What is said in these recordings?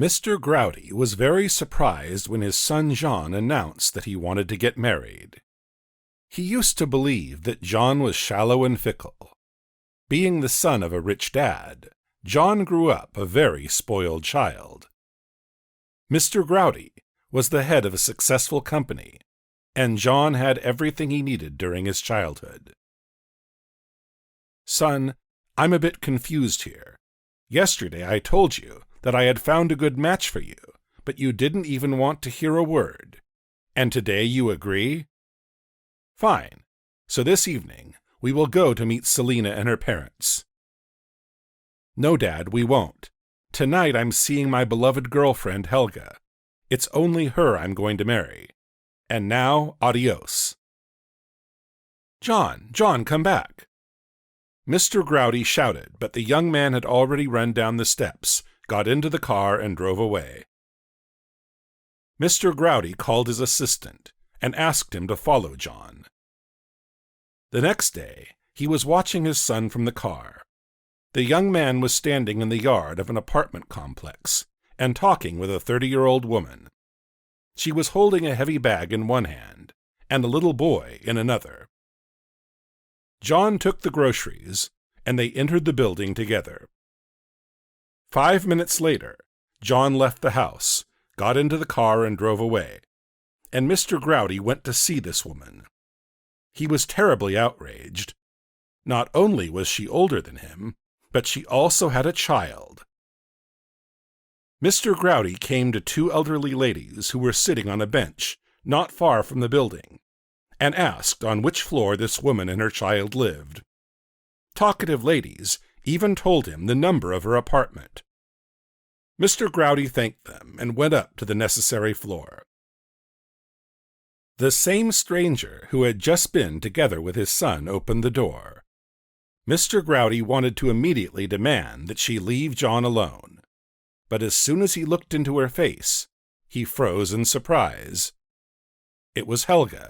Mr. Growdy was very surprised when his son John announced that he wanted to get married. He used to believe that John was shallow and fickle. Being the son of a rich dad, John grew up a very spoiled child. Mr. Growdy was the head of a successful company, and John had everything he needed during his childhood. "Son, I'm a bit confused here. Yesterday I told you that I had found a good match for you, but you didn't even want to hear a word. And today you agree? Fine. So this evening, we will go to meet Selina and her parents." "No, Dad, we won't. Tonight I'm seeing my beloved girlfriend, Helga. It's only her I'm going to marry. And now, adios." John, come back." Mr. Growdy shouted, but the young man had already run down the steps, got into the car, and drove away. Mr. Growdy called his assistant and asked him to follow John. The next day, he was watching his son from the car. The young man was standing in the yard of an apartment complex and talking with a 30-year-old woman. She was holding a heavy bag in one hand and a little boy in another. John took the groceries, and they entered the building together. 5 minutes later, John left the house, got into the car, and drove away, and Mr. Growdy went to see this woman. He was terribly outraged. Not only was she older than him, but she also had a child. Mr. Growdy came to two elderly ladies who were sitting on a bench not far from the building, and asked on which floor this woman and her child lived. Talkative ladies even told him the number of her apartment. Mr. Growdy thanked them and went up to the necessary floor. The same stranger who had just been together with his son opened the door. Mr. Growdy wanted to immediately demand that she leave John alone, but as soon as he looked into her face, he froze in surprise. It was Helga.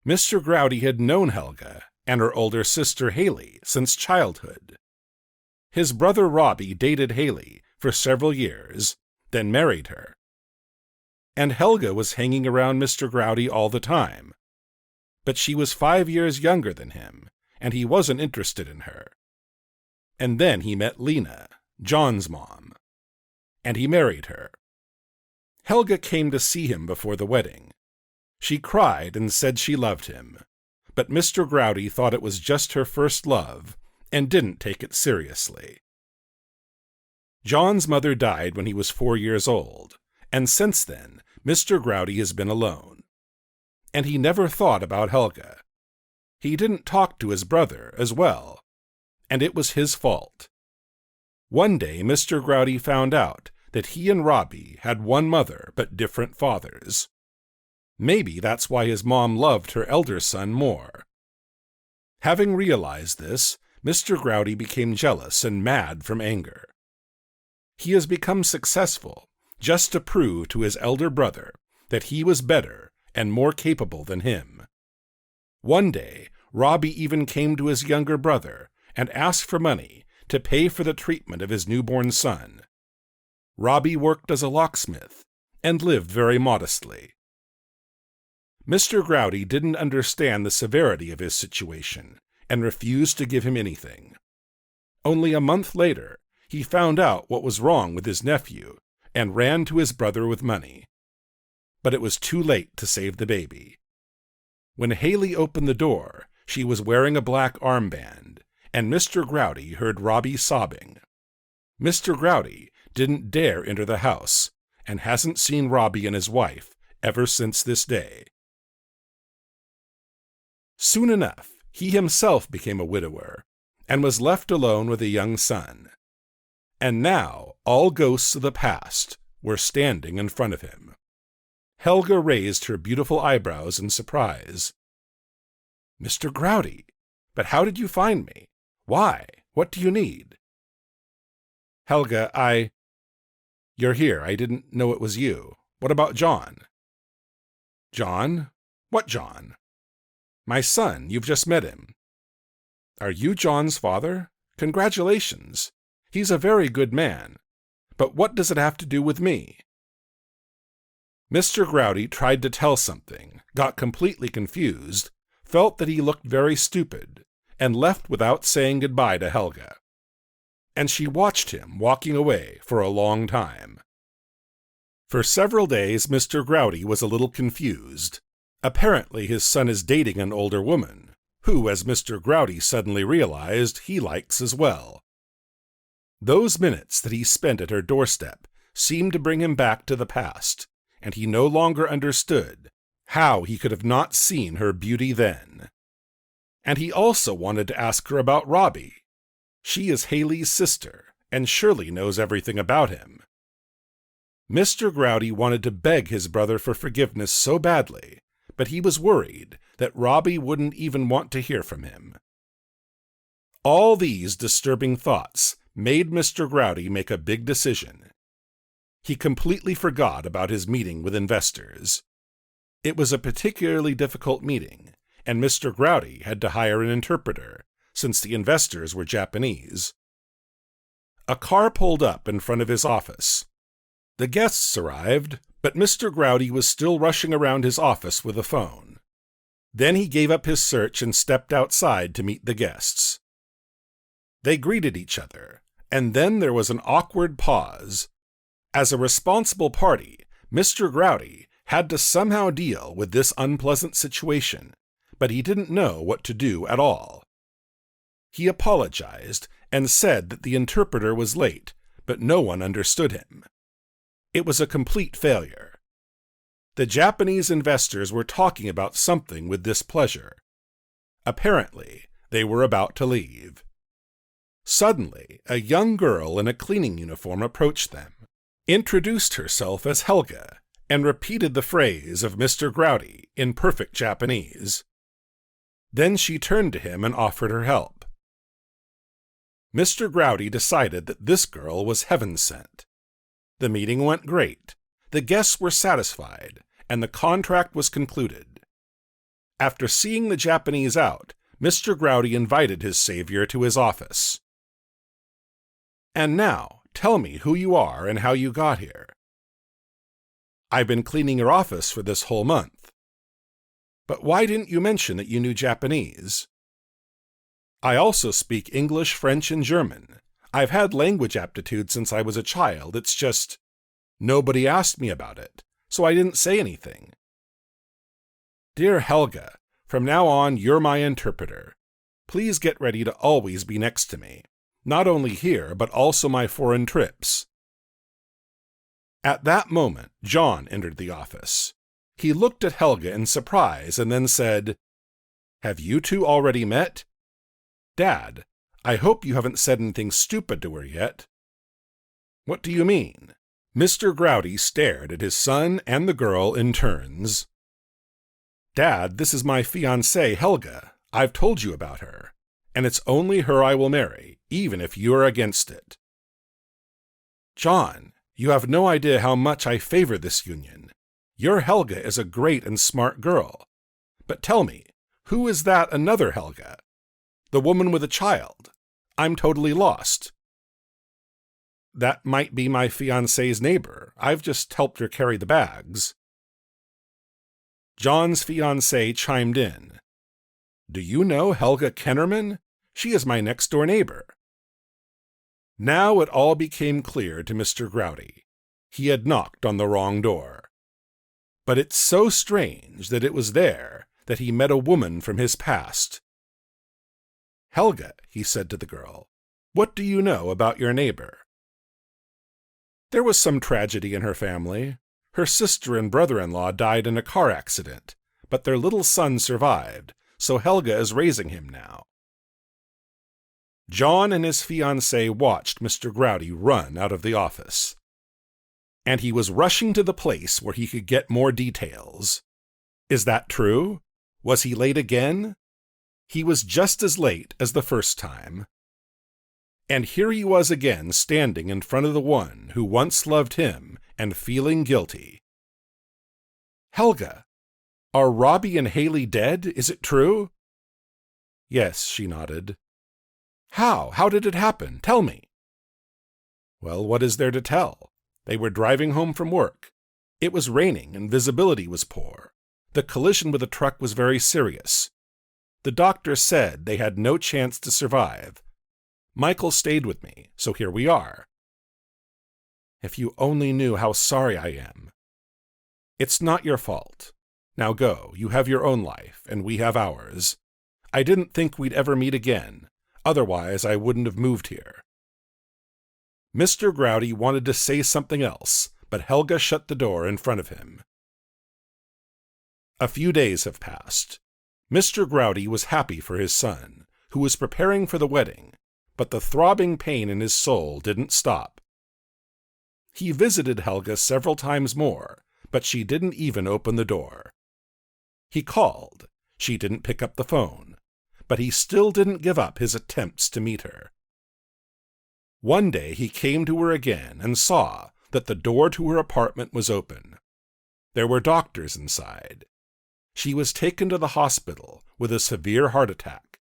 Mr. Growdy had known Helga and her older sister Haley since childhood. His brother Robbie dated Haley for several years, then married her. And Helga was hanging around Mr. Growdy all the time. But she was 5 years younger than him, and he wasn't interested in her. And then he met Lena, John's mom, and he married her. Helga came to see him before the wedding. She cried and said she loved him, but Mr. Growdy thought it was just her first love and didn't take it seriously. John's mother died when he was 4 years old, and since then, Mr. Growdy has been alone. And he never thought about Helga. He didn't talk to his brother as well, and it was his fault. One day, Mr. Growdy found out that he and Robbie had one mother but different fathers. Maybe that's why his mom loved her elder son more. Having realized this, Mr. Growdy became jealous and mad from anger. He has become successful just to prove to his elder brother that he was better and more capable than him. One day, Robbie even came to his younger brother and asked for money to pay for the treatment of his newborn son. Robbie worked as a locksmith and lived very modestly. Mr. Growdy didn't understand the severity of his situation and refused to give him anything. Only a month later, he found out what was wrong with his nephew and ran to his brother with money. But it was too late to save the baby. When Haley opened the door, she was wearing a black armband, and Mr. Growdy heard Robbie sobbing. Mr. Growdy didn't dare enter the house and hasn't seen Robbie and his wife ever since this day. Soon enough, he himself became a widower and was left alone with a young son. And now all ghosts of the past were standing in front of him. Helga raised her beautiful eyebrows in surprise. "Mr. Growdy, but how did you find me? Why? What do you need?" "Helga, You're here. I didn't know it was you. What about John?" "John? What John?" "My son. You've just met him." "Are you John's father? Congratulations. He's a very good man. But what does it have to do with me? Mr. Growdy tried to tell something, got completely confused, felt that he looked very stupid, and left without saying goodbye to Helga. And she watched him walking away for a long time. For several days, Mr. Growdy was a little confused. Apparently his son is dating an older woman, who, as Mr. Growdy suddenly realized, he likes as well. Those minutes that he spent at her doorstep seemed to bring him back to the past, and he no longer understood how he could have not seen her beauty then. And he also wanted to ask her about Robbie. She is Haley's sister, and surely knows everything about him. Mr. Growdy wanted to beg his brother for forgiveness so badly, but he was worried that Robbie wouldn't even want to hear from him. All these disturbing thoughts made Mr. Growdy make a big decision. He completely forgot about his meeting with investors. It was a particularly difficult meeting, and Mr. Growdy had to hire an interpreter, since the investors were Japanese. A car pulled up in front of his office. The guests arrived, but Mr. Growdy was still rushing around his office with a phone. Then he gave up his search and stepped outside to meet the guests. They greeted each other, and then there was an awkward pause. As a responsible party, Mr. Growdy had to somehow deal with this unpleasant situation, but he didn't know what to do at all. He apologized and said that the interpreter was late, but no one understood him. It was a complete failure. The Japanese investors were talking about something with displeasure. Apparently, they were about to leave. Suddenly, a young girl in a cleaning uniform approached them, introduced herself as Helga, and repeated the phrase of Mr. Growdy in perfect Japanese. Then she turned to him and offered her help. Mr. Growdy decided that this girl was heaven sent. The meeting went great. The guests were satisfied, and the contract was concluded. After seeing the Japanese out, Mr. Growdy invited his savior to his office. "And now, tell me who you are and how you got here." "I've been cleaning your office for this whole month." "But why didn't you mention that you knew Japanese?" "I also speak English, French, and German. I've had language aptitude since I was a child. It's just, nobody asked me about it, so I didn't say anything." "Dear Helga, from now on you're my interpreter. Please get ready to always be next to me, not only here, but also my foreign trips." At that moment, John entered the office. He looked at Helga in surprise and then said, "Have you two already met? Dad, I hope you haven't said anything stupid to her yet." "What do you mean?" Mr. Growdy stared at his son and the girl in turns. "Dad, this is my fiancée, Helga. I've told you about her, and it's only her I will marry, even if you are against it." "John, you have no idea how much I favor this union. Your Helga is a great and smart girl. But tell me, who is that another Helga? The woman with a child? I'm totally lost." "That might be my fiancée's neighbor. I've just helped her carry the bags." John's fiancée chimed in. "Do you know Helga Kennerman? She is my next-door neighbor." Now it all became clear to Mr. Growdy. He had knocked on the wrong door. But it's so strange that it was there that he met a woman from his past. "Helga," he said to the girl, "what do you know about your neighbor?" "There was some tragedy in her family. Her sister and brother-in-law died in a car accident, but their little son survived, so Helga is raising him now." John and his fiancée watched Mr. Growdy run out of the office. And he was rushing to the place where he could get more details. Is that true? Was he late again? He was just as late as the first time. And here he was again standing in front of the one who once loved him and feeling guilty. "Helga, are Robbie and Haley dead? Is it true?" "Yes," she nodded. "How? How did it happen? Tell me." Well, what is there to tell? They were driving home from work. It was raining and visibility was poor. The collision with the truck was very serious. The doctor said they had no chance to survive. Michael stayed with me, so here we are. If you only knew how sorry I am. It's not your fault. Now go, you have your own life, and we have ours. I didn't think we'd ever meet again, otherwise I wouldn't have moved here. Mr. Growdy wanted to say something else, but Helga shut the door in front of him. A few days have passed. Mr. Growdy was happy for his son, who was preparing for the wedding, but the throbbing pain in his soul didn't stop. He visited Helga several times more, but she didn't even open the door. He called. She didn't pick up the phone, but he still didn't give up his attempts to meet her. One day he came to her again and saw that the door to her apartment was open. There were doctors inside. She was taken to the hospital with a severe heart attack.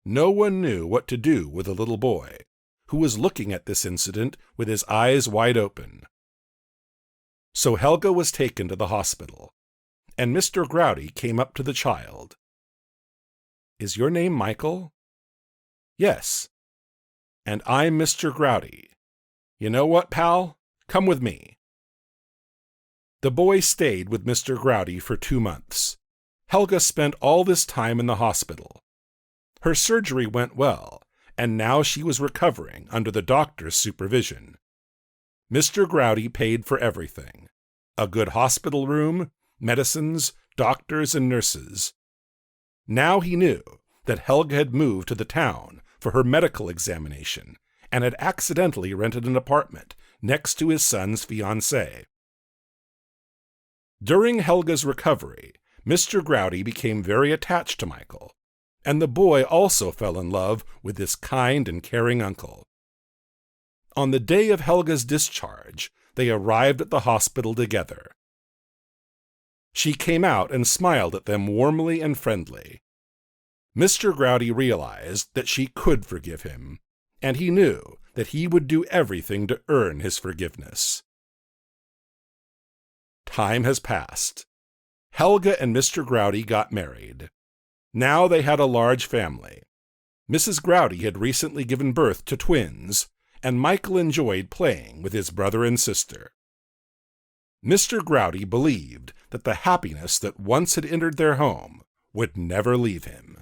No one knew what to do with a little boy, who was looking at this incident with his eyes wide open. So Helga was taken to the hospital, and Mr. Growdy came up to the child. "Is your name Michael?" "Yes." "And I'm Mr. Growdy. You know what, pal? Come with me." The boy stayed with Mr. Growdy for 2 months. Helga spent all this time in the hospital. Her surgery went well, and now she was recovering under the doctor's supervision. Mr. Growdy paid for everything: a good hospital room, medicines, doctors, and nurses. Now he knew that Helga had moved to the town for her medical examination and had accidentally rented an apartment next to his son's fiancée. During Helga's recovery, Mr. Growdy became very attached to Michael, and the boy also fell in love with this kind and caring uncle. On the day of Helga's discharge, they arrived at the hospital together. She came out and smiled at them warmly and friendly. Mr. Growdy realized that she could forgive him, and he knew that he would do everything to earn his forgiveness. Time has passed. Helga and Mr. Growdy got married. Now they had a large family. Mrs. Growdy had recently given birth to twins, and Michael enjoyed playing with his brother and sister. Mr. Growdy believed that the happiness that once had entered their home would never leave him.